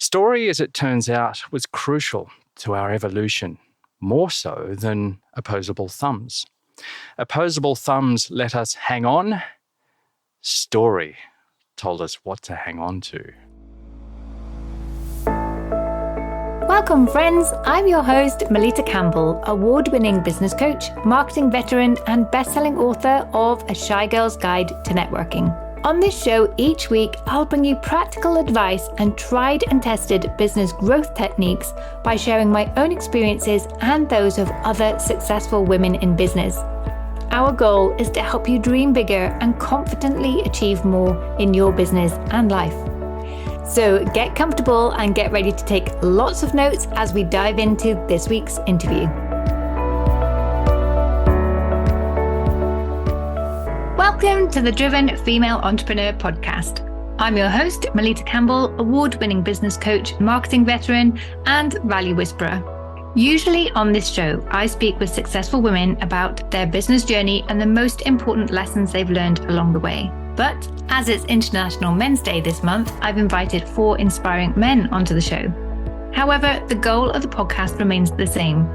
Story, as it turns out, was crucial to our evolution, more so than opposable thumbs. Opposable thumbs let us hang on. Story told us what to hang on to. Welcome, friends. I'm your host, Melita Campbell, award-winning business coach, marketing veteran, and best-selling author of A Shy Girl's Guide to Networking. On this show, each week, I'll bring you practical advice and tried and tested business growth techniques by sharing my own experiences and those of other successful women in business. Our goal is to help you dream bigger and confidently achieve more in your business and life. So get comfortable and get ready to take lots of notes as we dive into this week's interview. Welcome to the Driven Female Entrepreneur Podcast. I'm your host, Melita Campbell, award-winning business coach, marketing veteran, and value whisperer. Usually on this show, I speak with successful women about their business journey and the most important lessons they've learned along the way. But as it's International Men's Day this month, I've invited 4 inspiring men onto the show. However, the goal of the podcast remains the same: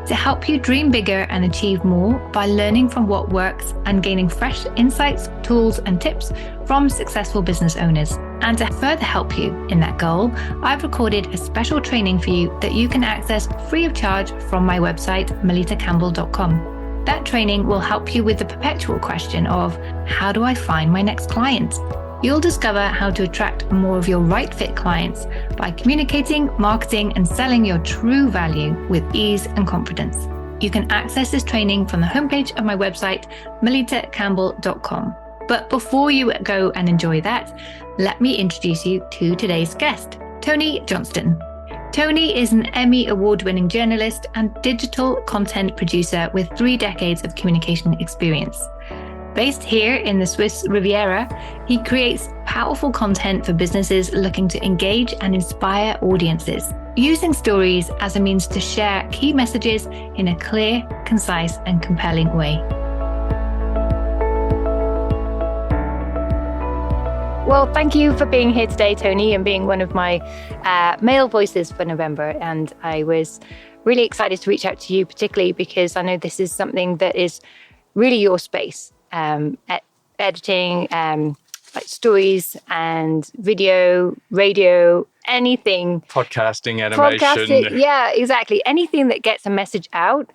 to help you dream bigger and achieve more by learning from what works and gaining fresh insights, tools, and tips from successful business owners. And to further help you in that goal, I've recorded a special training for you that you can access free of charge from my website, melitacampbell.com. That training will help you with the perpetual question of, how do I find my next client? You'll discover how to attract more of your right fit clients by communicating, marketing, and selling your true value with ease and confidence. You can access this training from the homepage of my website, melitacampbell.com. But before you go and enjoy that, let me introduce you to today's guest, Tony Johnston. Tony is an Emmy Award-Winning journalist and digital content producer with 3 decades of communication experience. Based here in the Swiss Riviera, he creates powerful content for businesses looking to engage and inspire audiences, using stories as a means to share key messages in a clear, concise, and compelling way. Well, thank you for being here today, Tony, and being one of my male voices for November. And I was really excited to reach out to you, particularly because I know this is something that is really your space. Editing, like stories and video, radio, anything. Podcasting, animation. Yeah, exactly. Anything that gets a message out.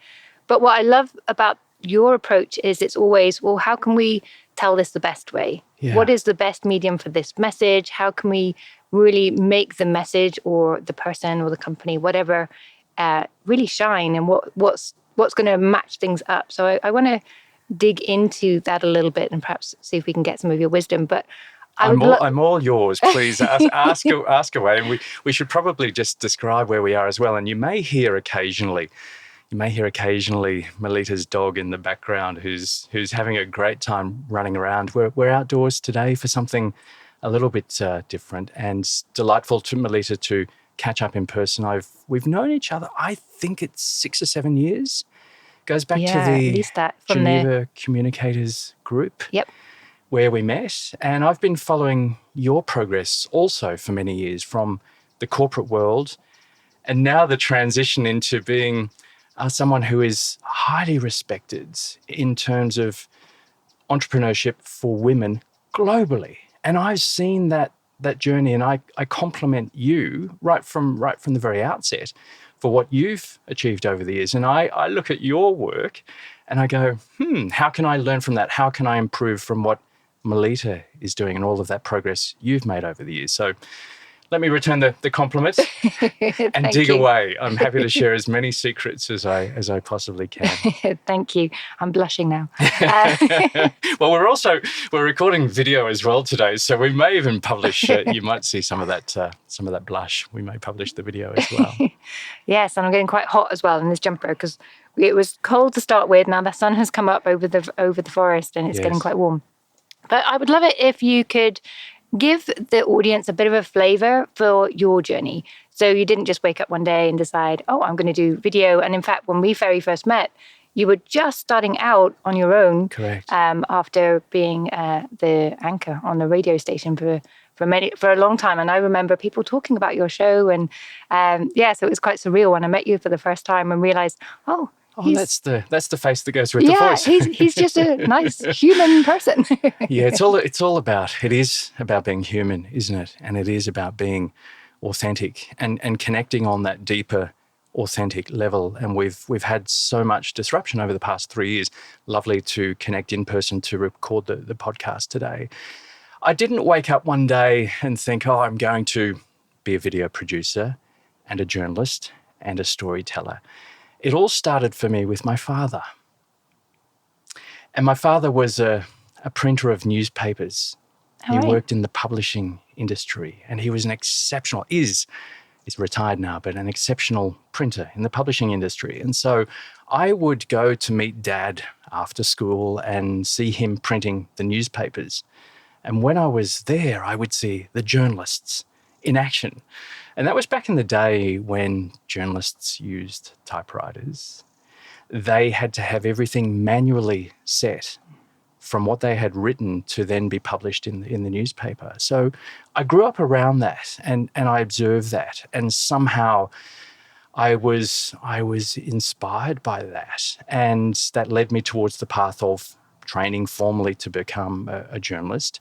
But what I love about your approach is it's always, well, how can we tell this the best way? Yeah. What is the best medium for this message? How can we really make the message or the person or the company, whatever, really shine, and what's going to match things up? So I want to dig into that a little bit and perhaps see if we can get some of your wisdom. But I'm all yours. Please ask away. And we should probably just describe where we are as well. And you may hear occasionally Melita's dog in the background who's having a great time running around. We're outdoors today for something a little bit different, and delightful to Melita to catch up in person. We've known each other, I think it's 6 or 7 years. Goes back to the Geneva Communicators group. Yep. Where we met. And I've been following your progress also for many years, from the corporate world, and now the transition into being someone who is highly respected in terms of entrepreneurship for women globally. And I've seen that journey, and I compliment you right from the very outset for what you've achieved over the years. And I look at your work and I go, how can I learn from that? How can I improve from what Melita is doing and all of that progress you've made over the years? So let me return the compliment and dig away. I'm happy to share as many secrets as I possibly can. Thank you. I'm blushing now. Well, we're recording video as well today, so we may even publish. You might see some of that blush. We may publish the video as well. Yes, and I'm getting quite hot as well in this jumper because it was cold to start with. Now the sun has come up over the forest and it's getting quite warm. But I would love it if you could give the audience a bit of a flavor for your journey. So you didn't just wake up one day and decide, I'm going to do video. And in fact, when we very first met, you were just starting out on your own. Correct. After being the anchor on the radio station for for a long time. And I remember people talking about your show. And so it was quite surreal when I met you for the first time and realized, that's the face that goes with the voice. he's just a nice human person. Yeah, it is about being human, isn't it? And it is about being authentic and connecting on that deeper, authentic level. And we've had so much disruption over the past 3 years. Lovely to connect in person to record the podcast today. I didn't wake up one day and think, I'm going to be a video producer and a journalist and a storyteller. It all started for me with my father. And my father was a printer of newspapers. He worked in the publishing industry, and he was he's retired now, but an exceptional printer in the publishing industry. And so I would go to meet Dad after school and see him printing the newspapers. And when I was there, I would see the journalists in action. And that was back in the day when journalists used typewriters. They had to have everything manually set from what they had written to then be published in the newspaper. So I grew up around that and I observed that. And somehow I was inspired by that. And that led me towards the path of training formally to become a journalist.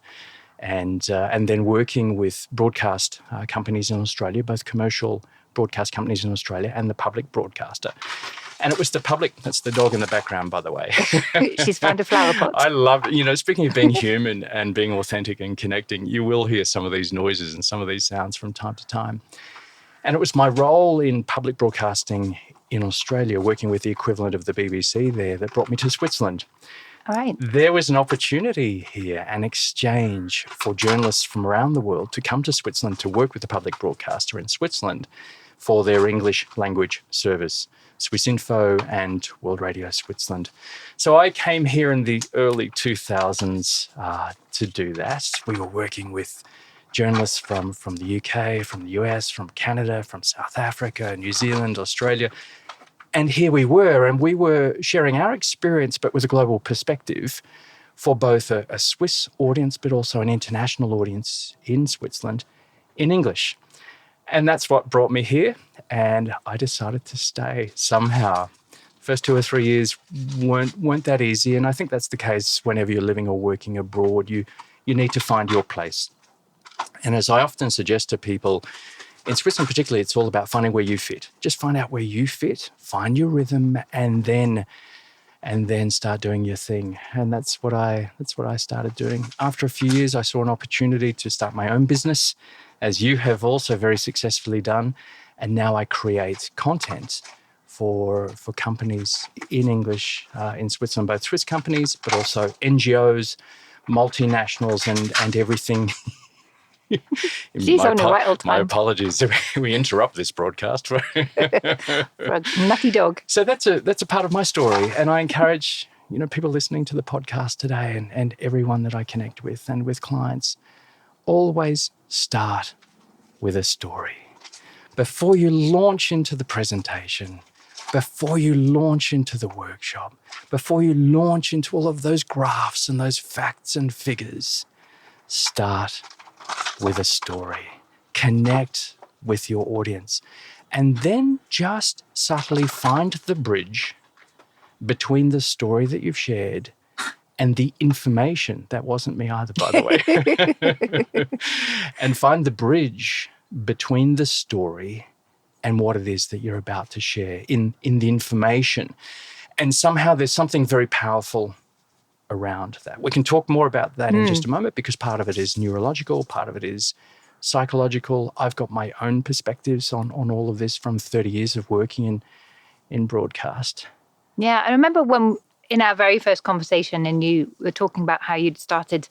And then working with broadcast companies in Australia, both commercial broadcast companies in Australia and the public broadcaster. And it was the public, that's the dog in the background, by the way. She's found a flower pot. I love, speaking of being human and being authentic and connecting, you will hear some of these noises and some of these sounds from time to time. And it was my role in public broadcasting in Australia, working with the equivalent of the BBC there, that brought me to Switzerland. All right. There was an opportunity here, an exchange for journalists from around the world to come to Switzerland to work with the public broadcaster in Switzerland for their English language service, SwissInfo and World Radio Switzerland. So I came here in the early 2000s to do that. We were working with journalists from the UK, from the US, from Canada, from South Africa, New Zealand, Australia. And here we were sharing our experience, but with a global perspective for both a Swiss audience, but also an international audience in Switzerland in English. And that's what brought me here. And I decided to stay somehow. First 2 or 3 years weren't that easy. And I think that's the case whenever you're living or working abroad. You need to find your place. And as I often suggest to people, in Switzerland particularly, it's all about finding where you fit. Just find out where you fit, find your rhythm, and then start doing your thing. And that's what I started doing. After a few years, I saw an opportunity to start my own business, as you have also very successfully done. And now I create content for companies in English in Switzerland, both Swiss companies, but also NGOs, multinationals, and everything. She's on a wild time. My apologies. We interrupt this broadcast for a nutty dog. So that's a part of my story, and I encourage people listening to the podcast today and everyone that I connect with and with clients, always start with a story. Before you launch into the presentation, before you launch into the workshop, before you launch into all of those graphs and those facts and figures, start with a story. Connect with your audience. And then just subtly find the bridge between the story that you've shared and the information. That wasn't me either, by the way. And find the bridge between the story and what it is that you're about to share in the information. And somehow there's something very powerful around that. We can talk more about that in just a moment, because part of it is neurological, part of it is psychological. I've got my own perspectives on all of this from 30 years of working in broadcast. Yeah, I remember when in our very first conversation and you were talking about how you'd started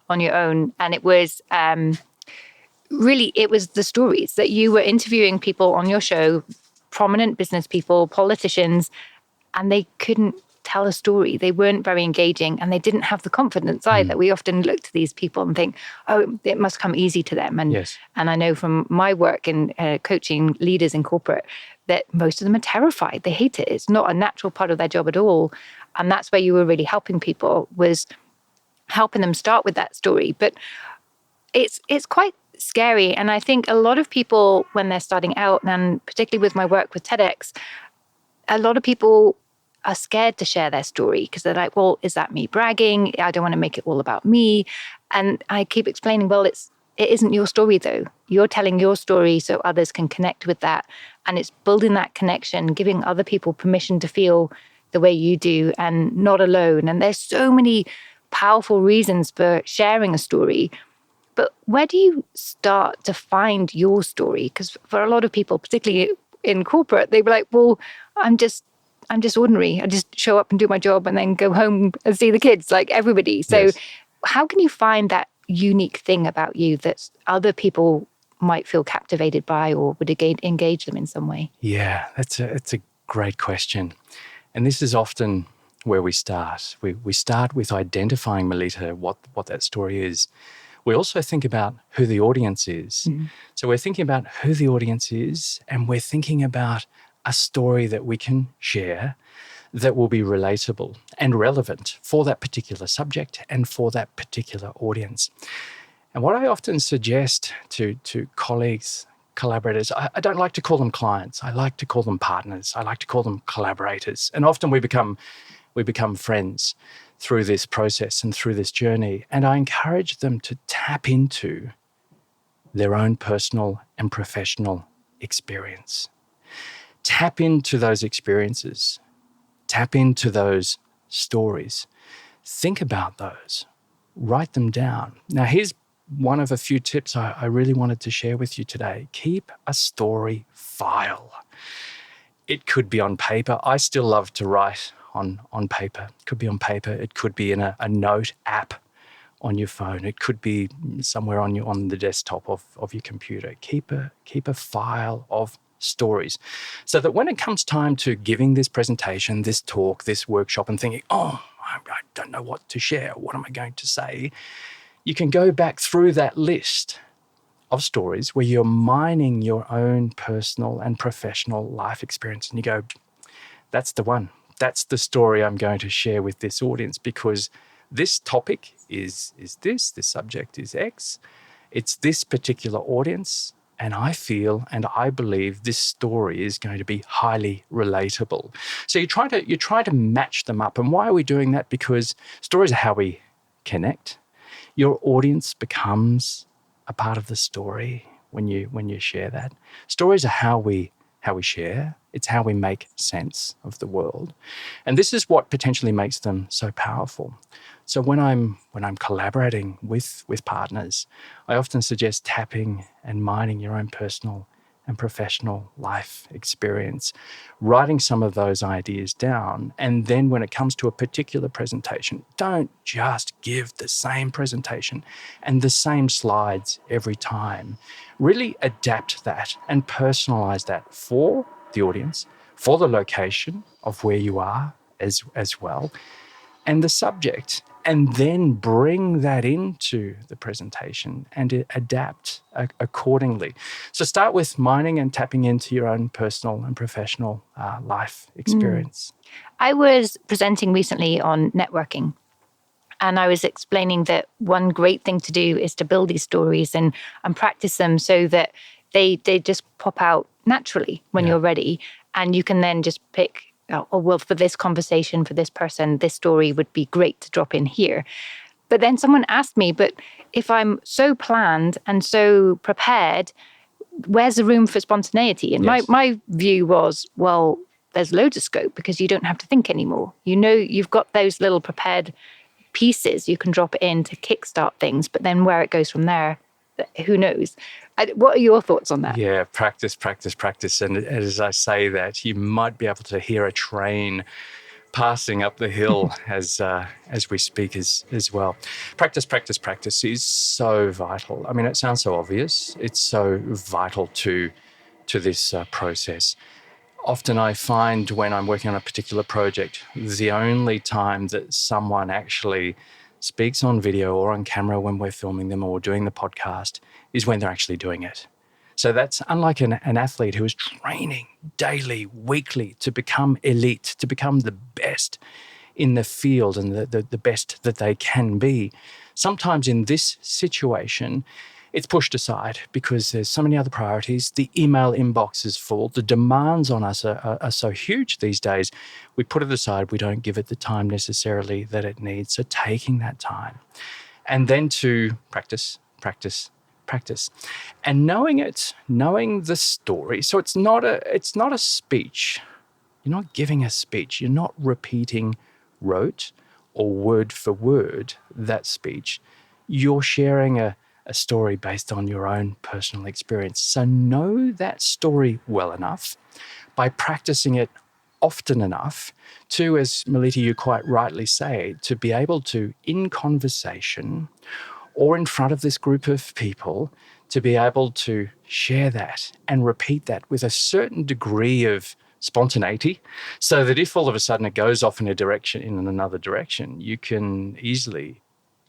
on your own, and it was really, it was the stories that you were interviewing people on your show, prominent business people, politicians, and they couldn't tell a story. They weren't very engaging, and they didn't have the confidence either. We often look to these people and think, oh, it must come easy to them. And yes. And I know from my work in coaching leaders in corporate that most of them are terrified. They hate it. It's not a natural part of their job at all. And that's where you were really helping people, was helping them start with that story. But it's quite scary. And I think a lot of people, when they're starting out, and particularly with my work with TEDx, a lot of people are scared to share their story because they're like, well, is that me bragging? I don't want to make it all about me. And I keep explaining, well, it isn't your story though. You're telling your story so others can connect with that. And it's building that connection, giving other people permission to feel the way you do and not alone. And there's so many powerful reasons for sharing a story. But where do you start to find your story? Because for a lot of people, particularly in corporate, they were like, well, I'm just ordinary. I just show up and do my job and then go home and see the kids like everybody. So Yes. How can you find that unique thing about you that other people might feel captivated by or would engage them in some way? Yeah, it's a great question. And this is often where we start. We start with identifying, Melita, what that story is. We also think about who the audience is. So we're thinking about who the audience is, and we're thinking about a story that we can share that will be relatable and relevant for that particular subject and for that particular audience. And what I often suggest to colleagues, collaborators, I don't like to call them clients. I like to call them partners. I like to call them collaborators. And often we become friends through this process and through this journey. And I encourage them to tap into their own personal and professional experience. Tap into those experiences. Tap into those stories. Think about those. Write them down. Now, here's one of a few tips I really wanted to share with you today. Keep a story file. It could be on paper. I still love to write on paper. It could be on paper. It could be in a note app on your phone. It could be somewhere on the desktop of your computer. Keep a file of stories so that when it comes time to giving this presentation, this talk, this workshop, and thinking, oh, I don't know what to share. What am I going to say? You can go back through that list of stories where you're mining your own personal and professional life experience. And you go, that's the one. That's the story I'm going to share with this audience because this topic is this subject is X. It's this particular audience. And I feel and I believe this story is going to be highly relatable. So you try to match them up. And why are we doing that? Because stories are how we connect. Your audience becomes a part of the story when you share that. Stories are how we share. It's how we make sense of the world. And this is what potentially makes them so powerful. So when I'm collaborating with partners, I often suggest tapping and mining your own personal and professional life experience, writing some of those ideas down. And then when it comes to a particular presentation, don't just give the same presentation and the same slides every time. Really adapt that and personalize that for the audience, for the location of where you are as well, and the subject, and then bring that into the presentation and adapt accordingly. So start with mining and tapping into your own personal and professional life experience. I was presenting recently on networking, and I was explaining that one great thing to do is to build these stories and practice them so that they just pop out naturally when you're ready. And you can then just pick, oh, well, for this conversation, for this person, this story would be great to drop in here. But then someone asked me, but if I'm so planned and so prepared, where's the room for spontaneity? And my view was, well, there's loads of scope because you don't have to think anymore. You know, you've got those little prepared pieces you can drop in to kickstart things, but then where it goes from there, who knows? What are your thoughts on that? Yeah, practice. And as I say that, you might be able to hear a train passing up the hill as we speak as well. Practice is so vital. I mean, it sounds so obvious. It's so vital to this process. Often I find when I'm working on a particular project, the only time that someone actually speaks on video or on camera when we're filming them or doing the podcast is when they're actually doing it. So that's unlike an athlete who is training daily, weekly to become elite, to become the best in the field and the best that they can be. Sometimes in this situation, it's pushed aside because there's so many other priorities. The email inbox is full. The demands on us are so huge these days. We put it aside. We don't give it the time necessarily that it needs. So taking that time and then to practice, and knowing the story. So it's not a speech. You're not giving a speech. You're not repeating rote or word for word that speech. You're sharing a story based on your own personal experience. So know that story well enough by practicing it often enough to, as Melita, you quite rightly say, to be able to, in conversation or in front of this group of people, to be able to share that and repeat that with a certain degree of spontaneity, so that if all of a sudden it goes off in another direction, you can easily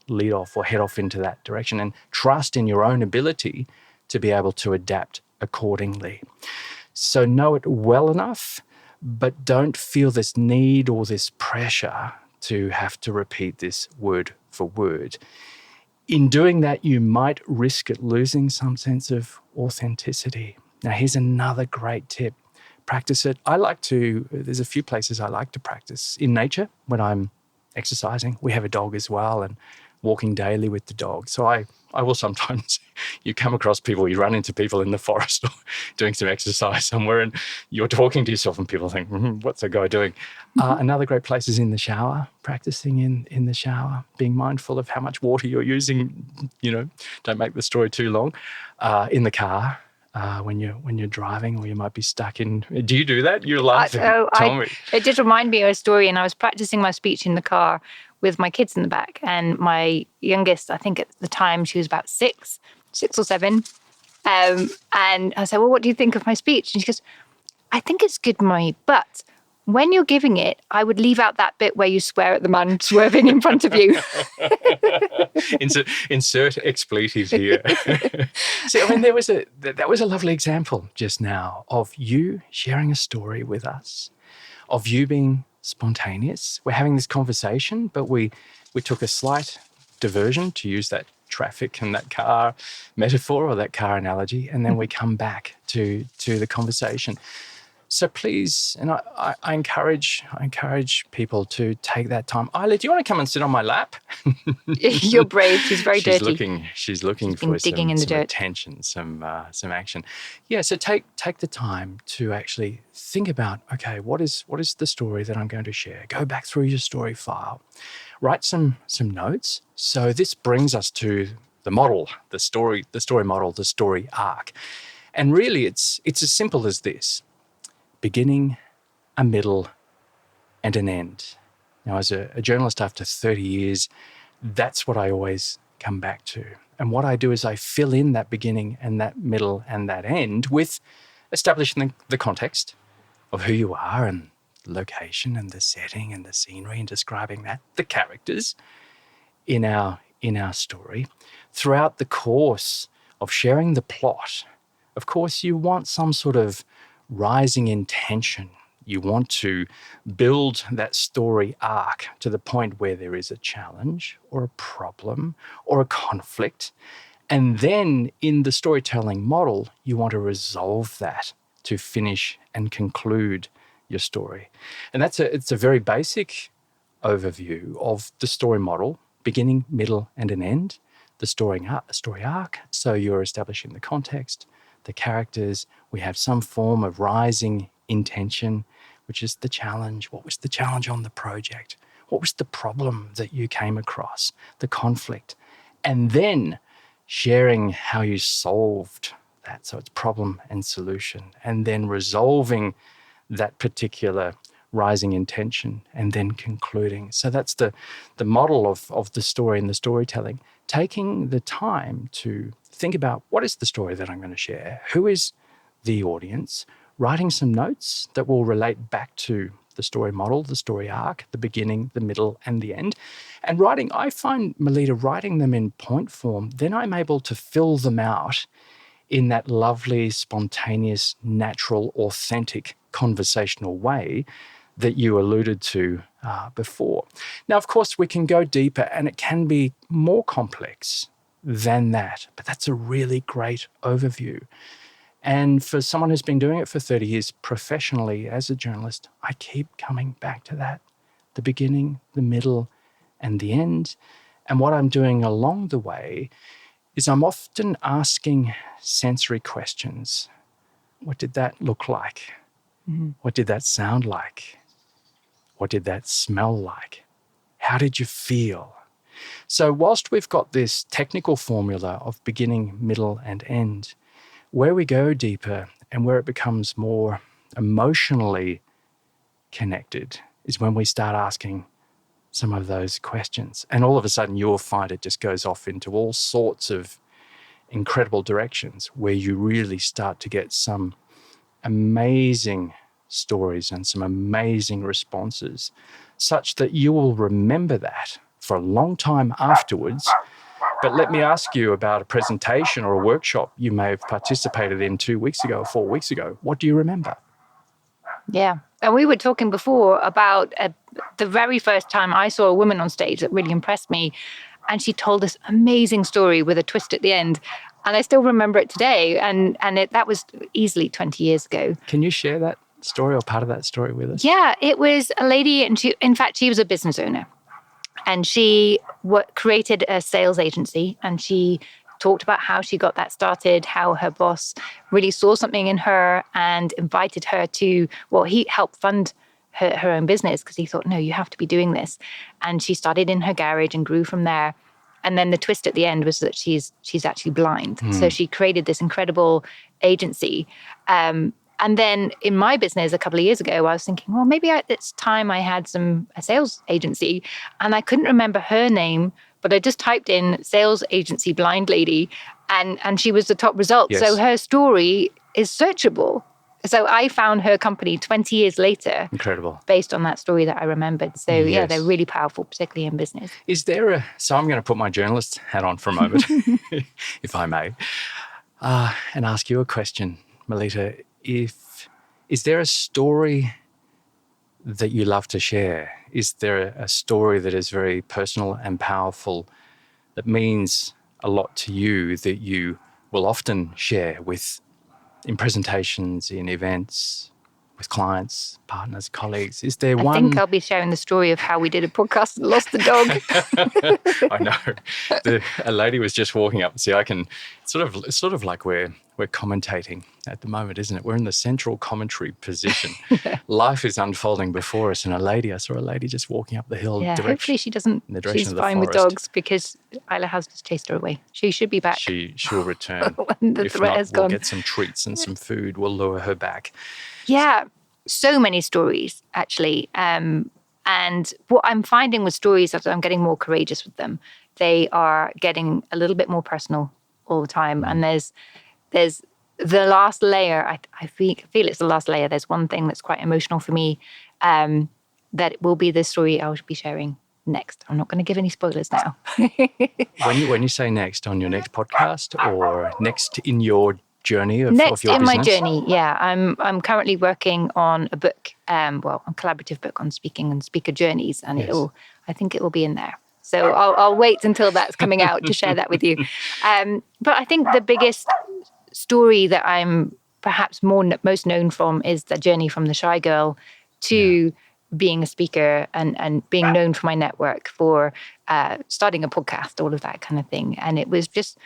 lead off or head off into that direction and trust in your own ability to be able to adapt accordingly. So know it well enough, but don't feel this need or this pressure to have to repeat this word for word. In doing that, you might risk it losing some sense of authenticity. Now, here's another great tip. Practice it. There's a few places I like to practice. In nature, when I'm exercising. We have a dog as well, and walking daily with the dog. So I will sometimes, you come across people, you run into people in the forest or doing some exercise somewhere, and you're talking to yourself and people think, what's that guy doing? Another great place is in the shower, practicing in the shower, being mindful of how much water you're using, don't make the story too long. In the car, when you're driving, or you might be stuck in. Do you do that? You're laughing. Tell me. It did remind me of a story, and I was practicing my speech in the car with my kids in the back, and my youngest, I think at the time she was about six or seven, and I said, well, what do you think of my speech? And she goes, I think it's good, Mummy, but when you're giving it, I would leave out that bit where you swear at the man swerving in front of you. Insert expletive here. See, I mean, that was a lovely example just now of you sharing a story with us, of you being spontaneous. We're having this conversation, but we took a slight diversion, to use that traffic and that car metaphor or that car analogy, and then we come back to the conversation. So please, and I encourage people to take that time. Isla, do you want to come and sit on my lap? You're brave. She's very dirty. She's looking for digging in the dirt. Attention, some action. Yeah. So take the time to actually think about, okay, what is the story that I'm going to share? Go back through your story file, write some notes. So this brings us to the model, the story model, the story arc, and really it's as simple as this. Beginning, a middle, and an end. Now, as a journalist after 30 years, that's what I always come back to. And what I do is I fill in that beginning and that middle and that end with establishing the context of who you are and the location and the setting and the scenery, and describing that, the characters in our story. Throughout the course of sharing the plot, of course, you want some sort of rising in tension. You want to build that story arc to the point where there is a challenge or a problem or a conflict. And then in the storytelling model, you want to resolve that to finish and conclude your story. And it's a very basic overview of the story model, beginning, middle, and an end, the story arc. So you're establishing the context, the characters. We have some form of rising intention, which is the challenge. What was the challenge on the project? What was the problem that you came across? The conflict. And then sharing how you solved that. So it's problem and solution. And then resolving that particular rising intention and then concluding. So that's the model of the story and the storytelling. Taking the time to think about, what is the story that I'm going to share? Who is the audience? Writing some notes that will relate back to the story model, the story arc, the beginning, the middle, and the end. And I find, Melita, writing them in point form, then I'm able to fill them out in that lovely, spontaneous, natural, authentic, conversational way that you alluded to before. Now, of course, we can go deeper, and it can be more complex than that. But that's a really great overview. And for someone who's been doing it for 30 years professionally as a journalist, I keep coming back to that. The beginning, the middle, and the end. And what I'm doing along the way is I'm often asking sensory questions. What did that look like? Mm-hmm. What did that sound like? What did that smell like? How did you feel? So whilst we've got this technical formula of beginning, middle, and end, where we go deeper and where it becomes more emotionally connected is when we start asking some of those questions. And all of a sudden you'll find it just goes off into all sorts of incredible directions where you really start to get some amazing stories and some amazing responses, such that you will remember that for a long time afterwards. But let me ask you about a presentation or a workshop you may have participated in 2 weeks ago or 4 weeks ago. What do you remember? Yeah. And we were talking before about the very first time I saw a woman on stage that really impressed me. And she told this amazing story with a twist at the end. And I still remember it today. And that was easily 20 years ago. Can you share that story or part of that story with us? Yeah, it was a lady, and she was a business owner. And she created a sales agency, and she talked about how she got that started, how her boss really saw something in her and invited her to, he helped fund her own business because he thought, no, you have to be doing this. And she started in her garage and grew from there. And then the twist at the end was that she's actually blind. So she created this incredible agency. And then in my business a couple of years ago, I was thinking, well, maybe it's time I had a sales agency. And I couldn't remember her name, but I just typed in sales agency blind lady, and she was the top result. Yes. So her story is searchable. So I found her company 20 years later. Incredible. Based on that story that I remembered. So yeah, they're really powerful, particularly in business. So I'm going to put my journalist hat on for a moment, if I may, and ask you a question, Melita. Is there a story that you love to share? Is there a story that is very personal and powerful that means a lot to you that you will often share in presentations, in events, with clients, partners, colleagues? Is there one? I think I'll be sharing the story of how we did a podcast and lost the dog. I know. A lady was just walking up. See, I can sort of like we're commentating at the moment, isn't it? We're in the central commentary position. Life is unfolding before us, and I saw a lady just walking up the hill. Yeah, hopefully she doesn't. She's fine with dogs because Isla has just chased her away. She should be back. She'll return. When the threat has gone. We'll get some treats and some food. We'll lure her back. Yeah, so many stories, actually. And what I'm finding with stories is I'm getting more courageous with them. They are getting a little bit more personal all the time. And there's the last layer. I feel it's the last layer. There's one thing that's quite emotional for me that will be the story I will be sharing next. I'm not going to give any spoilers now. When you say next, on your next podcast or next in your journey of your business? Next in my journey, yeah. I'm currently working on a book, a collaborative book on speaking and speaker journeys, and I think it will be in there. So I'll wait until that's coming out to share that with you. But I think the biggest story that I'm perhaps most known from is the journey from the shy girl to being a speaker and being known for my network, for starting a podcast, all of that kind of thing. And it was just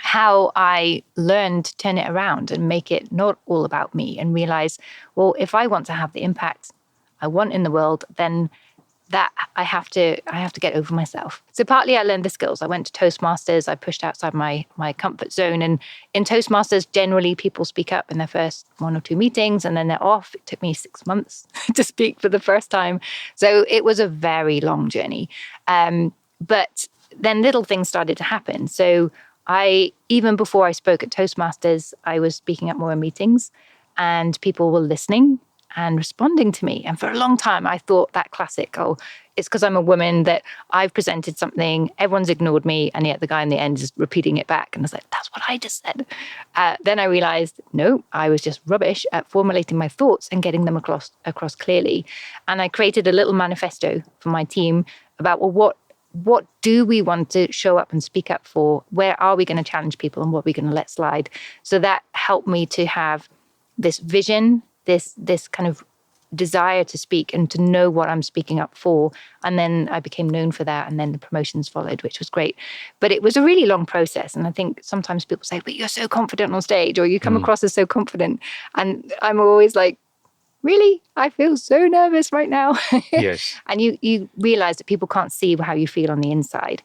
how I learned to turn it around and make it not all about me, and realize, well, if I want to have the impact I want in the world, then that I have to get over myself. So partly I learned the skills. I went to Toastmasters. I pushed outside my comfort zone. And in Toastmasters, generally people speak up in their first 1 or 2 meetings and then they're off. It took me 6 months to speak for the first time. So it was a very long journey. But then little things started to happen. So even before I spoke at Toastmasters, I was speaking at more meetings and people were listening and responding to me. And for a long time, I thought that classic, it's because I'm a woman that I've presented something, everyone's ignored me, and yet the guy in the end is repeating it back. And I was like, that's what I just said. Then I realized, no, I was just rubbish at formulating my thoughts and getting them across clearly. And I created a little manifesto for my team about, what what do we want to show up and speak up for? Where are we going to challenge people and what are we going to let slide? So that helped me to have this vision, this kind of desire to speak and to know what I'm speaking up for. And then I became known for that. And then the promotions followed, which was great. But it was a really long process. And I think sometimes people say, but you're so confident on stage, or you come across as so confident. And I'm always like, really? I feel so nervous right now. Yes. And you realize that people can't see how you feel on the inside.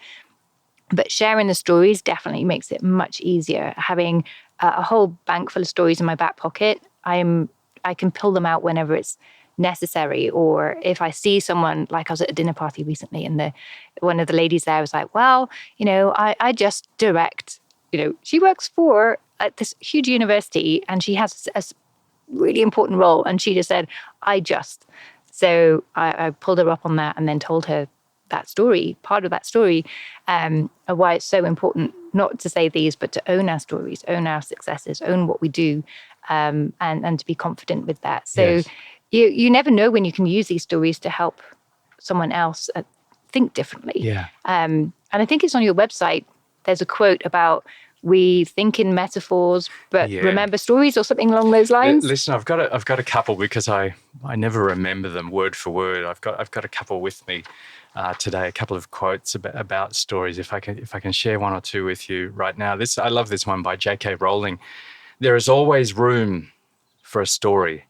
But sharing the stories definitely makes it much easier. Having a whole bank full of stories in my back pocket, I can pull them out whenever it's necessary. Or if I see someone, like I was at a dinner party recently, and one of the ladies there was like, well, I just direct, she works for this huge university and she has a really important role. And she just said, So I pulled her up on that and then told her that story, part of that story, of why it's so important not to say these, but to own our stories, own our successes, own what we do, and to be confident with that. So Yes. you never know when you can use these stories to help someone else think differently. Yeah. And I think it's on your website. There's a quote about, we think in metaphors, but remember stories, or something along those lines. Listen, I've got a couple, because I never remember them word for word. I've got a couple with me today, a couple of quotes about stories. If I can share one or two with you right now. I love this one by J.K. Rowling. There is always room for a story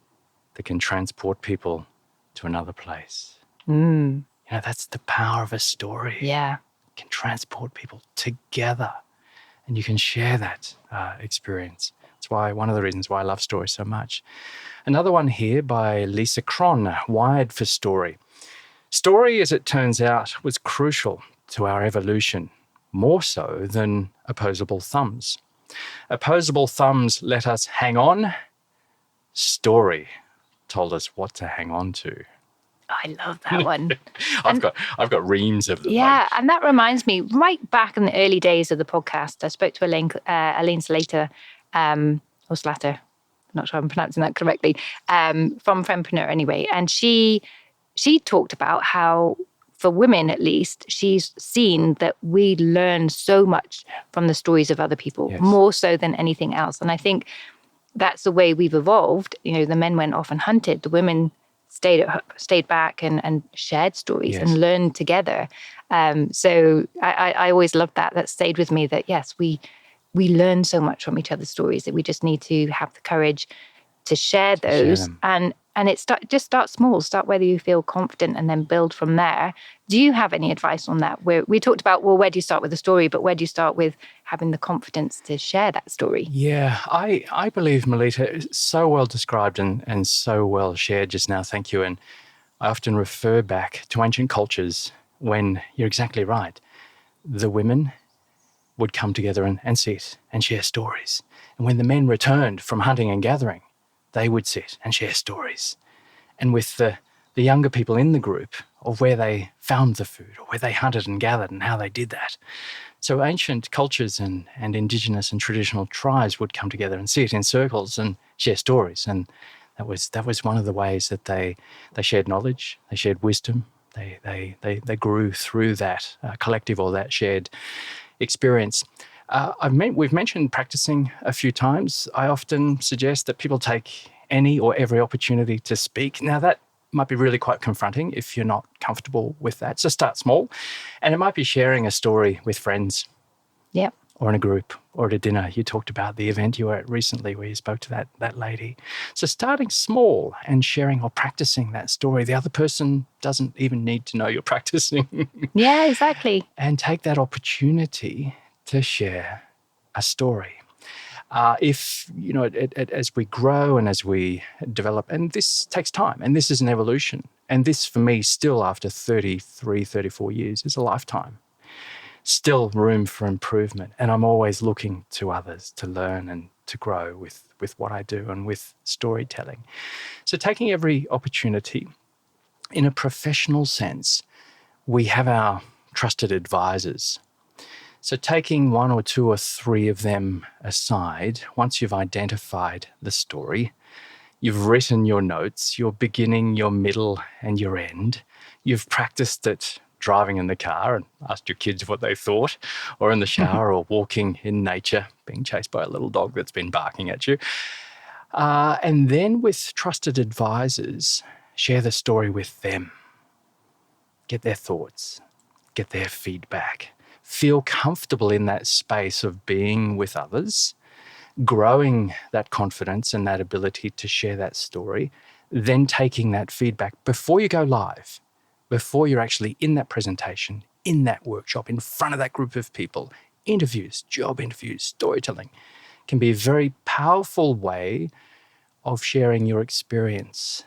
that can transport people to another place. That's the power of a story. Yeah. It can transport people together. And you can share that experience. That's one of the reasons why I love stories so much. Another one here by Lisa Cron, Wired for Story. Story, as it turns out, was crucial to our evolution, more so than opposable thumbs. Opposable thumbs let us hang on. Story told us what to hang on to. I love that one. I've got reams of them. Yeah, and that reminds me, right back in the early days of the podcast, I spoke to Elaine Slater, or Slatter, I'm not sure I'm pronouncing that correctly, from Friendpreneur anyway. And she talked about how, for women at least, she's seen that we learn so much from the stories of other people, more so than anything else. And I think that's the way we've evolved. The men went off and hunted, the women stayed back and shared stories and learned together. So I always loved that. That stayed with me, that yes, we learn so much from each other's stories, that we just need to have the courage to share those. And it just start small, start whether you feel confident and then build from there. Do you have any advice on that? We talked about, well, where do you start with the story, but where do you start with having the confidence to share that story? Yeah, I believe, Melita, is so well described and so well shared just now. Thank you. And I often refer back to ancient cultures when you're exactly right. The women would come together and sit and share stories. And when the men returned from hunting and gathering, they would sit and share stories. And with the younger people in the group, of where they found the food, or where they hunted and gathered and how they did that. So ancient cultures and indigenous and traditional tribes would come together and sit in circles and share stories. And that was one of the ways that they shared knowledge, they shared wisdom, they grew through that collective or that shared experience. We've mentioned practicing a few times. I often suggest that people take any or every opportunity to speak. Now, that might be really quite confronting if you're not comfortable with that. So start small. And it might be sharing a story with friends. Yep. Or in a group or at a dinner. You talked about the event you were at recently where you spoke to that lady. So starting small and sharing or practicing that story. The other person doesn't even need to know you're practicing. Yeah, exactly. And take that opportunity to share a story. If, as we grow and as we develop, and this takes time, and this is an evolution, and this for me still after 33, 34 years is a lifetime, still room for improvement. And I'm always looking to others to learn and to grow with what I do and with storytelling. So taking every opportunity in a professional sense, we have our trusted advisors. So taking one or two or three of them aside, once you've identified the story, you've written your notes, your beginning, your middle, and your end, you've practiced it driving in the car and asked your kids what they thought, or in the shower, or walking in nature, being chased by a little dog that's been barking at you. And then with trusted advisors, share the story with them. Get their thoughts, get their feedback. Feel comfortable in that space of being with others, growing that confidence and that ability to share that story, then taking that feedback before you go live, before you're actually in that presentation, in that workshop, in front of that group of people. Interviews, job interviews, storytelling can be a very powerful way of sharing your experience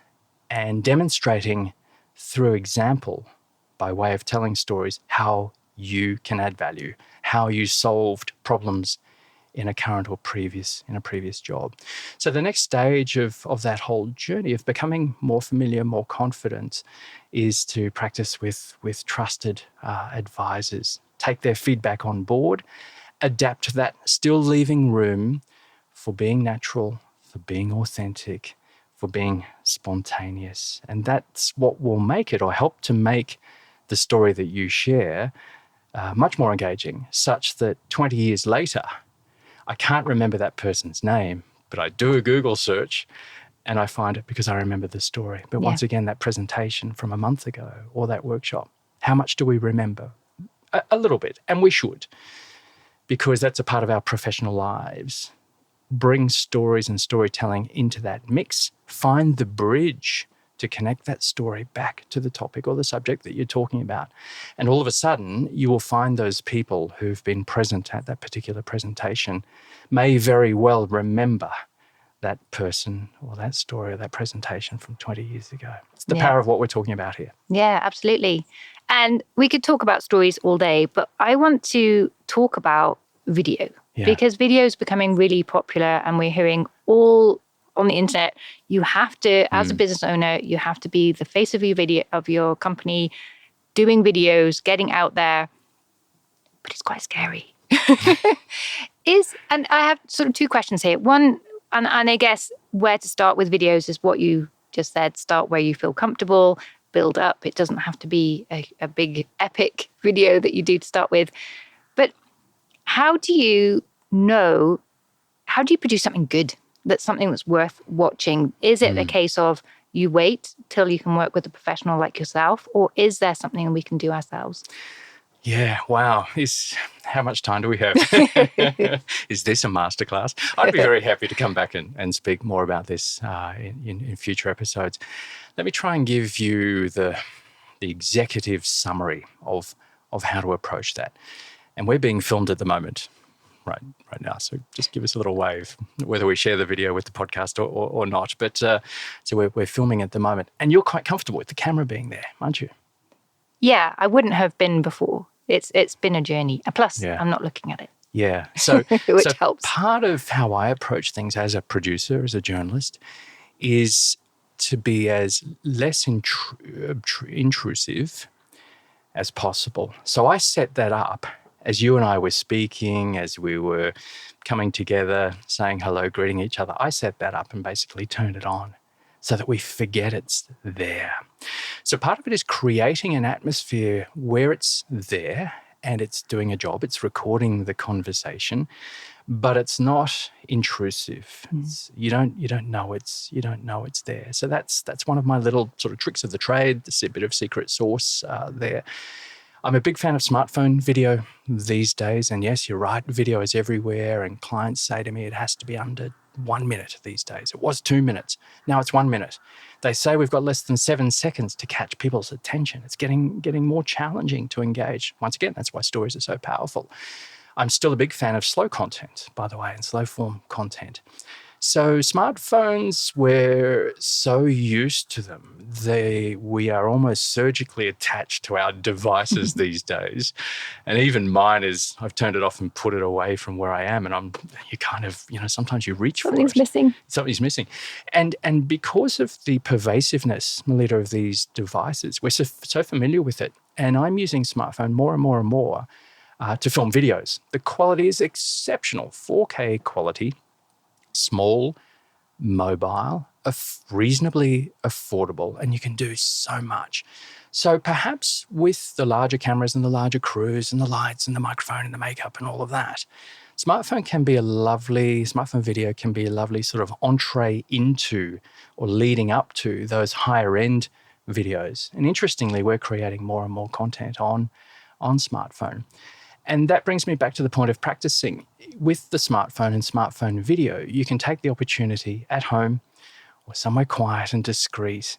and demonstrating through example, by way of telling stories, how you can add value, how you solved problems in a current or in a previous job. So the next stage of that whole journey of becoming more familiar, more confident, is to practice with trusted advisors. Take their feedback on board, adapt that, still leaving room for being natural, for being authentic, for being spontaneous. And that's what will make it, or help to make, the story that you share much more engaging, such that 20 years later, I can't remember that person's name, but I do a Google search and I find it because I remember the story. But once again, that presentation from a month ago, or that workshop, how much do we remember? A little bit, and we should, because that's a part of our professional lives. Bring stories and storytelling into that mix. Find the bridge to connect that story back to the topic or the subject that you're talking about. And all of a sudden, you will find those people who've been present at that particular presentation may very well remember that person or that story or that presentation from 20 years ago. It's the power of what we're talking about here. Yeah, absolutely. And we could talk about stories all day, but I want to talk about video, because video is becoming really popular, and we're hearing all on the internet, you have to, as a business owner, you have to be the face of your company, doing videos, getting out there. But it's quite scary. And I have sort of two questions here. One, and I guess where to start with videos is what you just said. Start where you feel comfortable, build up. It doesn't have to be a big epic video that you do to start with. But how do you produce something good? That's something that's worth watching? Is it a case of you wait till you can work with a professional like yourself, or is there something we can do ourselves? Yeah, wow. How much time do we have? Is this a masterclass? I'd be very happy to come back and speak more about this in future episodes. Let me try and give you the executive summary of how to approach that. And we're being filmed at the moment. Right now. So just give us a little wave, whether we share the video with the podcast or not. But so we're filming at the moment. And you're quite comfortable with the camera being there, aren't you? Yeah, I wouldn't have been before. It's been a journey. And plus, I'm not looking at it. Yeah. So, Which helps. Part of how I approach things as a producer, as a journalist, is to be as less intrusive as possible. So I set that up. As you and I were speaking, as we were coming together, saying hello, greeting each other, I set that up and basically turned it on so that we forget it's there. So part of it is creating an atmosphere where it's there and it's doing a job. It's recording the conversation, but it's not intrusive. You don't know it's there. So that's one of my little sort of tricks of the trade. This is a bit of secret sauce there. I'm a big fan of smartphone video these days. And yes, you're right, video is everywhere. And clients say to me, it has to be under 1 minute these days. It was 2 minutes. Now it's 1 minute. They say we've got less than 7 seconds to catch people's attention. It's getting more challenging to engage. Once again, that's why stories are so powerful. I'm still a big fan of slow content, by the way, and slow form content. So smartphones, we're so used to them. We are almost surgically attached to our devices these days. And even mine I've turned it off and put it away from where I am. And sometimes you reach for it. Something's missing. And because of the pervasiveness, Melita, of these devices, we're so familiar with it. And I'm using smartphone more and more and more to film videos. The quality is exceptional, 4K quality. Small, mobile, reasonably affordable, and you can do so much. So perhaps with the larger cameras and the larger crews and the lights and the microphone and the makeup and all of that, smartphone video can be a lovely sort of entree into or leading up to those higher end videos. And interestingly, we're creating more and more content on smartphone. And that brings me back to the point of practicing. With the smartphone and smartphone video, you can take the opportunity at home or somewhere quiet and discreet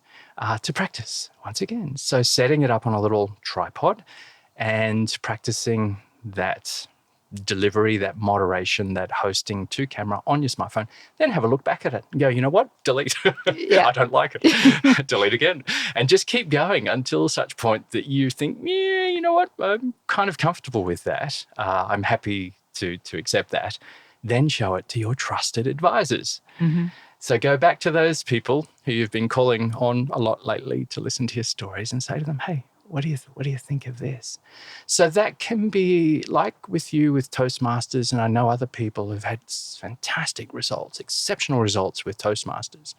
to practice once again. So setting it up on a little tripod and practicing that delivery, that moderation, that hosting to camera on your smartphone, then have a look back at it and go, you know what, delete. I don't like it. Delete again. And just keep going until such point that you think, yeah, you know what, I'm kind of comfortable with that. I'm happy to accept that. Then show it to your trusted advisors. Mm-hmm. So go back to those people who you've been calling on a lot lately to listen to your stories and say to them, hey, what do you think of this? So that can be like with you with Toastmasters, and I know other people have had fantastic results, exceptional results with Toastmasters.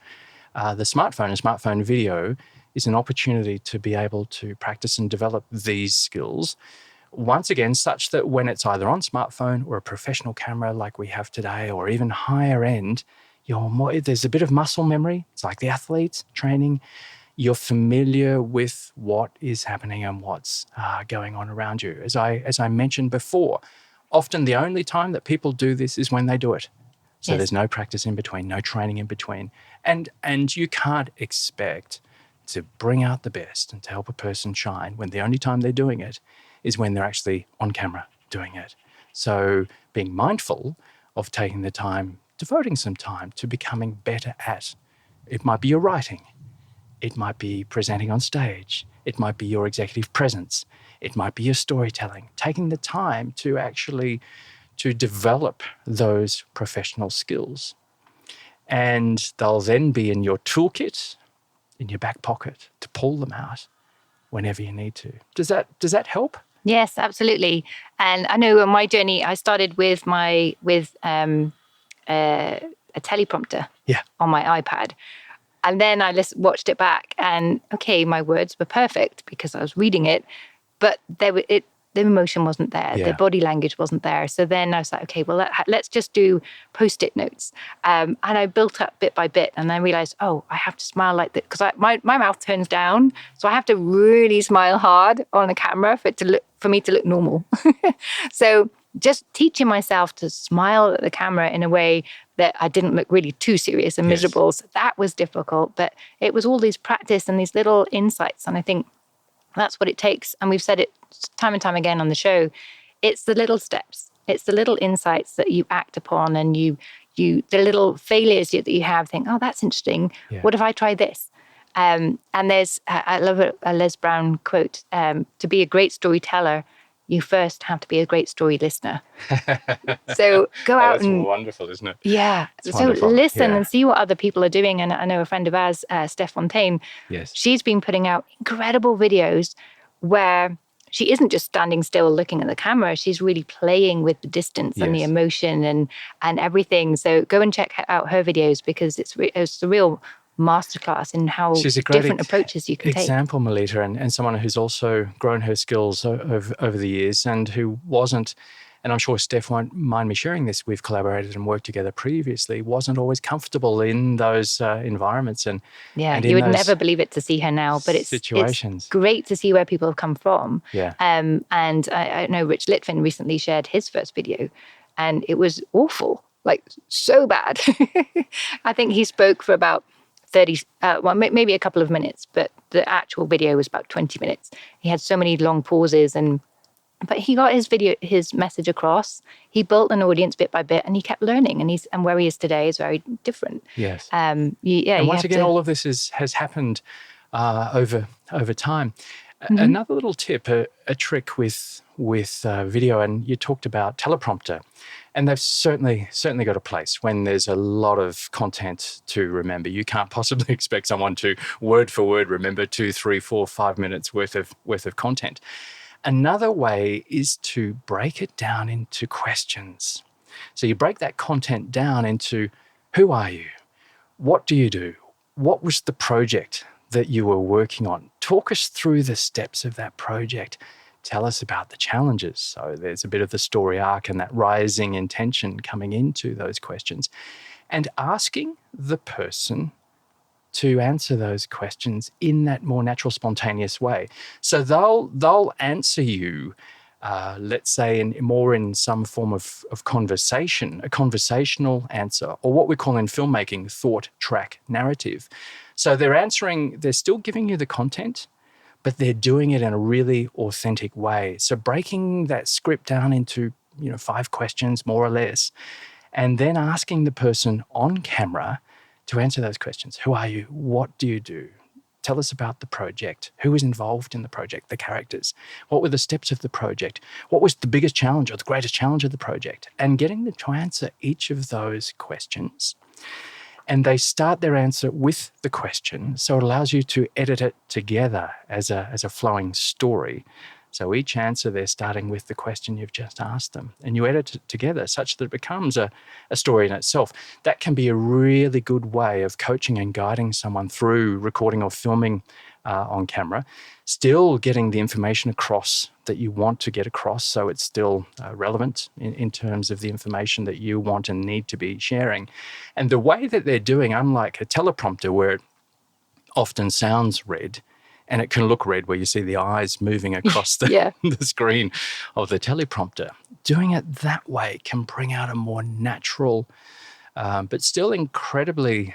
The smartphone and smartphone video is an opportunity to be able to practice and develop these skills once again, such that when it's either on smartphone or a professional camera like we have today, or even higher end, there's a bit of muscle memory. It's like the athletes training. You're familiar with what is happening and what's going on around you. As I mentioned before, often the only time that people do this is when they do it. So There's no practice in between, no training in between. And you can't expect to bring out the best and to help a person shine when the only time they're doing it is when they're actually on camera doing it. So being mindful of taking the time, devoting some time to becoming better at, it might be your writing, it might be presenting on stage, it might be your executive presence, it might be your storytelling, taking the time to actually to develop those professional skills. And they'll then be in your toolkit, in your back pocket, to pull them out whenever you need to. Does that help? Yes, absolutely. And I know on my journey, I started with a teleprompter on my iPad. And then I watched it back and, okay, my words were perfect because I was reading it, but the emotion wasn't there. The body language wasn't there. So then I was like, okay, well, let's just do Post-it notes. And I built up bit by bit, and I realized, I have to smile like that because my mouth turns down. So I have to really smile hard on a camera for me to look normal. So just teaching myself to smile at the camera in a way that I didn't look really too serious and miserable. So that was difficult, but it was all these practice and these little insights. And I think that's what it takes. And we've said it time and time again on the show. It's the little steps. It's the little insights that you act upon, and the little failures that you have, think, oh, that's interesting. Yeah. What if I try this? And there's, I love a Les Brown quote, to be a great storyteller, you first have to be a great story listener. So go out and... That's wonderful, isn't it? Yeah. It's so wonderful. Listen and see what other people are doing. And I know a friend of ours, Steph Fontaine, she's been putting out incredible videos where she isn't just standing still looking at the camera. She's really playing with the distance and the emotion and everything. So go and check out her videos because it's a real masterclass in how different approaches you can take. Example, Melita, and someone who's also grown her skills over the years and who wasn't, and I'm sure Steph won't mind me sharing this, we've collaborated and worked together previously, wasn't always comfortable in those environments. And you would never believe it to see her now, but it's great to see where people have come from. Yeah. And I know Rich Litvin recently shared his first video, and it was awful, like so bad. I think he spoke for about 30, maybe a couple of minutes, but the actual video was about 20 minutes. He had so many long pauses, but he got his message across. He built an audience bit by bit, and he kept learning. And where he is today is very different. Yes. And once again, all of this has happened over time. Mm-hmm. Another little tip, a trick with video, and you talked about teleprompter, and they've certainly got a place when there's a lot of content to remember. You can't possibly expect someone to word for word remember 2, 3, 4, 5 minutes worth of content. Another way is to break it down into questions. So you break that content down into, who are you? What do you do? what was the project that you were working on? Talk us through the steps of that project. Tell us about the challenges. So there's a bit of the story arc and that rising intention coming into those questions, and asking the person to answer those questions in that more natural, spontaneous way. So they'll answer you, let's say, in some form of conversation, a conversational answer, or what we call in filmmaking, thought track narrative. So they're still giving you the content, but they're doing it in a really authentic way. So breaking that script down into 5 questions, more or less, and then asking the person on camera to answer those questions. Who are you? What do you do? Tell us about the project. Who was involved in the project? The characters. What were the steps of the project? What was the biggest challenge or the greatest challenge of the project? And getting them to answer each of those questions. And they start their answer with the question, so it allows you to edit it together as a flowing story. So each answer, they're starting with the question you've just asked them, and you edit it together such that it becomes a story in itself. That can be a really good way of coaching and guiding someone through recording or filming on camera, still getting the information across that you want to get across, so it's still relevant in terms of the information that you want and need to be sharing. And the way that they're doing, unlike a teleprompter where it often sounds read, and it can look red where you see the eyes moving across the screen of the teleprompter. Doing it that way can bring out a more natural, but still incredibly,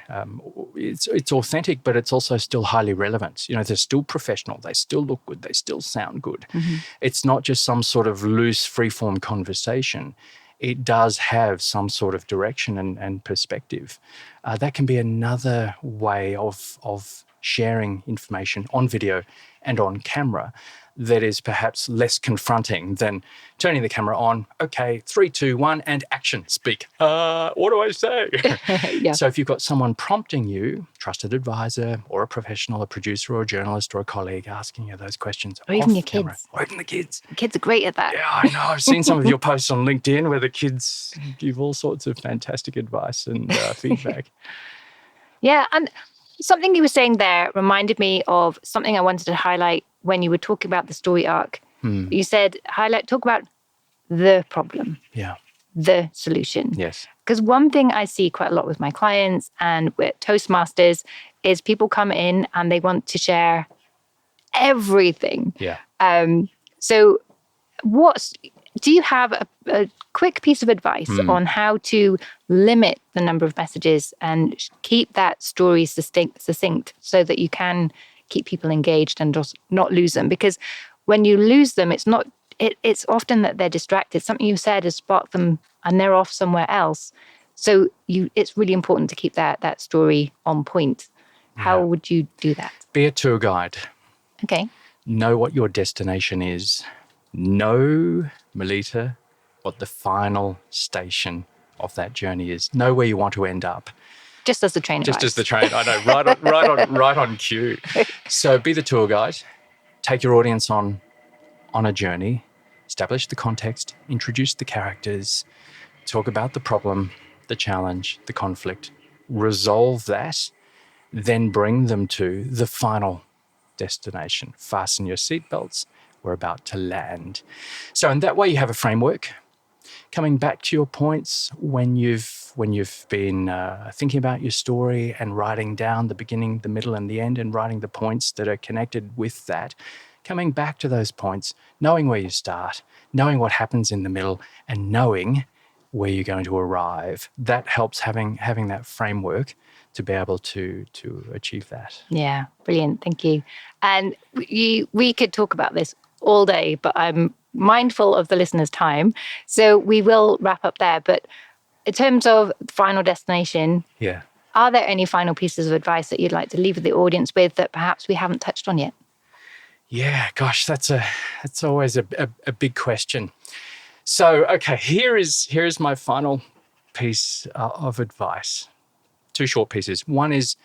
it's authentic, but it's also still highly relevant. They're still professional. They still look good. They still sound good. Mm-hmm. It's not just some sort of loose, free-form conversation. It does have some sort of direction and perspective. That can be another way of sharing information on video and on camera that is perhaps less confronting than turning the camera on. Okay, 3, 2, 1, and action, speak. What do I say? Yeah. So if you've got someone prompting you, trusted advisor or a professional, a producer or a journalist or a colleague asking you those questions. Or even your camera, kids. or even the kids. The kids are great at that. Yeah, I know. I've seen some of your posts on LinkedIn where the kids give all sorts of fantastic advice and feedback. Yeah, and something you were saying there reminded me of something I wanted to highlight when you were talking about the story arc. You said, talk about the problem, the solution. Yes. Because one thing I see quite a lot with my clients and with Toastmasters is people come in and they want to share everything. Yeah. So do you have a quick piece of advice on how to limit the number of messages and keep that story succinct so that you can keep people engaged and just not lose them? Because when you lose them, it's often that they're distracted. Something you said has sparked them and they're off somewhere else. So it's really important to keep that story on point. How would you do that? Be a tour guide. Okay. Know what your destination is. Know, Melita, what the final station of that journey is. Know where you want to end up. Just as the train arrives. Just as the train, I know, right on cue. So be the tour guide. Take your audience on a journey. Establish the context. Introduce the characters. Talk about the problem, the challenge, the conflict. Resolve that. Then bring them to the final destination. Fasten your seatbelts. We're about to land. So in that way, you have a framework. Coming back to your points, when you've been thinking about your story and writing down the beginning, the middle, and the end, and writing the points that are connected with that, coming back to those points, knowing where you start, knowing what happens in the middle, and knowing where you're going to arrive. That helps having that framework to be able to achieve that. Yeah, brilliant. Thank you. And we could talk about this all day, but I'm mindful of the listeners' time. So we will wrap up there. But in terms of final destination, are there any final pieces of advice that you'd like to leave the audience with that perhaps we haven't touched on yet? Yeah, gosh, that's always a big question. So, okay, here is my final piece of advice. 2 short pieces. One is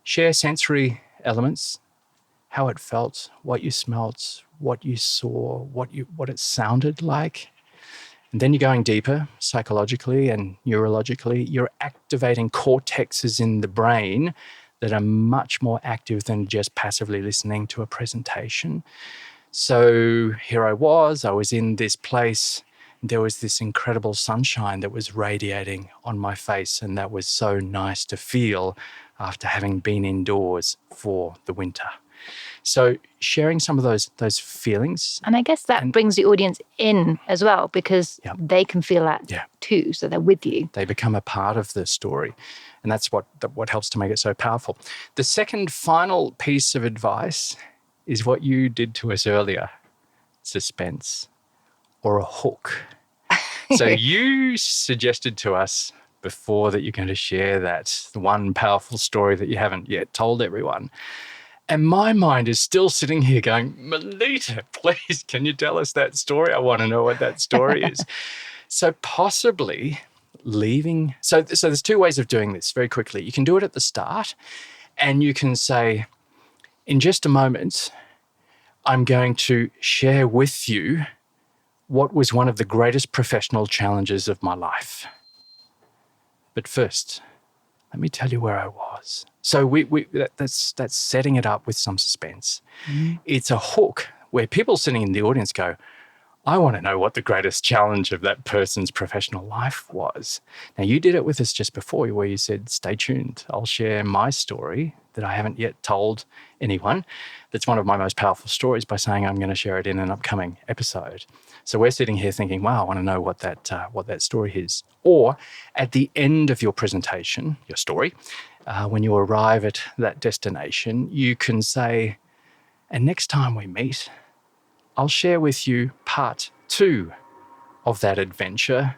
share sensory elements, how it felt, what you smelt, what you saw, what it sounded like. And then you're going deeper psychologically and neurologically. You're activating cortexes in the brain that are much more active than just passively listening to a presentation. So here I was in this place. There was this incredible sunshine that was radiating on my face, and that was so nice to feel after having been indoors for the winter. So sharing some of those feelings. And I guess that brings the audience in as well, because they can feel that too. So they're with you. They become a part of the story. And that's what helps to make it so powerful. The second final piece of advice is what you did to us earlier: suspense, or a hook. So you suggested to us before that you're going to share that one powerful story that you haven't yet told everyone. And my mind is still sitting here going, Melita, please, can you tell us that story? I want to know what that story is. So possibly leaving. So there's two ways of doing this very quickly. You can do it at the start, and you can say, in just a moment, I'm going to share with you what was one of the greatest professional challenges of my life. But first, let me tell you where I was. So that's setting it up with some suspense. Mm-hmm. It's a hook where people sitting in the audience go, I want to know what the greatest challenge of that person's professional life was. Now, you did it with us just before, where you said, stay tuned. I'll share my story that I haven't yet told anyone. That's one of my most powerful stories, by saying I'm going to share it in an upcoming episode. So we're sitting here thinking, wow, I want to know what that story is. Or at the end of your presentation, your story, when you arrive at that destination, you can say, and next time we meet, I'll share with you part 2 of that adventure,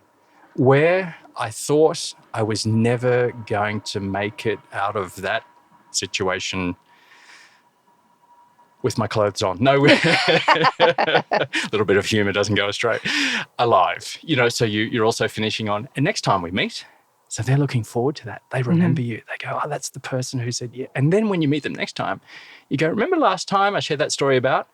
where I thought I was never going to make it out of that situation with my clothes on. No, a little bit of humor doesn't go astray. Alive, so you're also finishing on, and next time we meet. So they're looking forward to that. They remember you. They go, oh, that's the person who said yeah. And then when you meet them next time, you go, remember last time I shared that story about?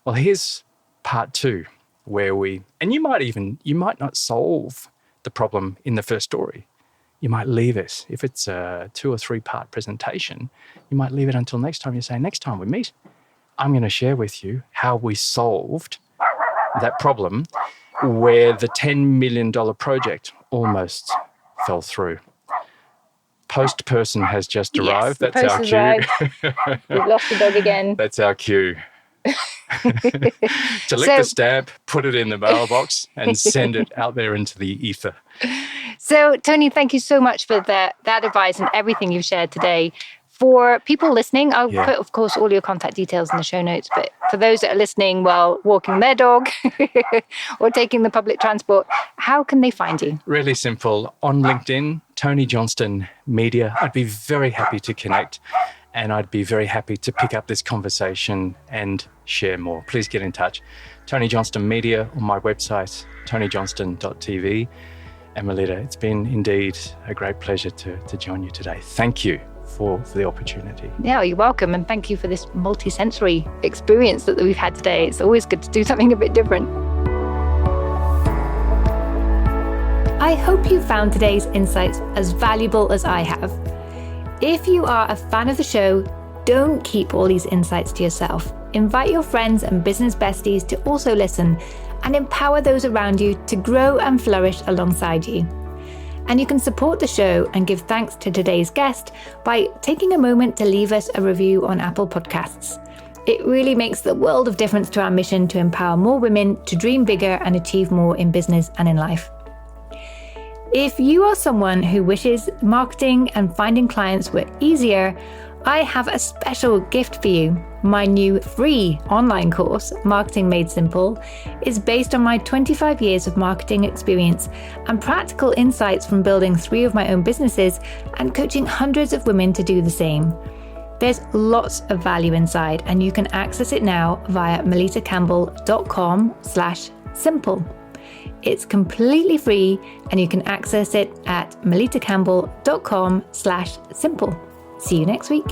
Well, here's part 2, where and you might not solve the problem in the first story. You might leave it. If it's a 2 or 3 part presentation, you might leave it until next time. You say, next time we meet, I'm going to share with you how we solved that problem where the $10 million project almost fell through. Post person has just arrived. Yes, that's our cue. Arrived. We've lost the dog again. That's our cue. To lick the stamp, put it in the mailbox, and send it out there into the ether. So, Tony, thank you so much for that advice and everything you've shared today. For people listening, I'll put, of course, all your contact details in the show notes. But for those that are listening while walking their dog or taking the public transport, how can they find you? Really simple. On LinkedIn, Tony Johnston Media. I'd be very happy to connect, and I'd be very happy to pick up this conversation and share more. Please get in touch. Tony Johnston Media, on my website, tonyjohnston.tv. And Melita, it's been indeed a great pleasure to join you today. Thank you for the opportunity. Yeah, you're welcome. And thank you for this multi-sensory experience that we've had today. It's always good to do something a bit different. I hope you found today's insights as valuable as I have. If you are a fan of the show, don't keep all these insights to yourself. Invite your friends and business besties to also listen, and empower those around you to grow and flourish alongside you. And you can support the show and give thanks to today's guest by taking a moment to leave us a review on Apple Podcasts. It really makes the world of difference to our mission to empower more women to dream bigger and achieve more in business and in life. If you are someone who wishes marketing and finding clients were easier, I have a special gift for you. My new free online course, Marketing Made Simple, is based on my 25 years of marketing experience and practical insights from building 3 of my own businesses and coaching hundreds of women to do the same. There's lots of value inside, and you can access it now via melitacampbell.com/simple. It's completely free, and you can access it at melitacampbell.com/simple. See you next week.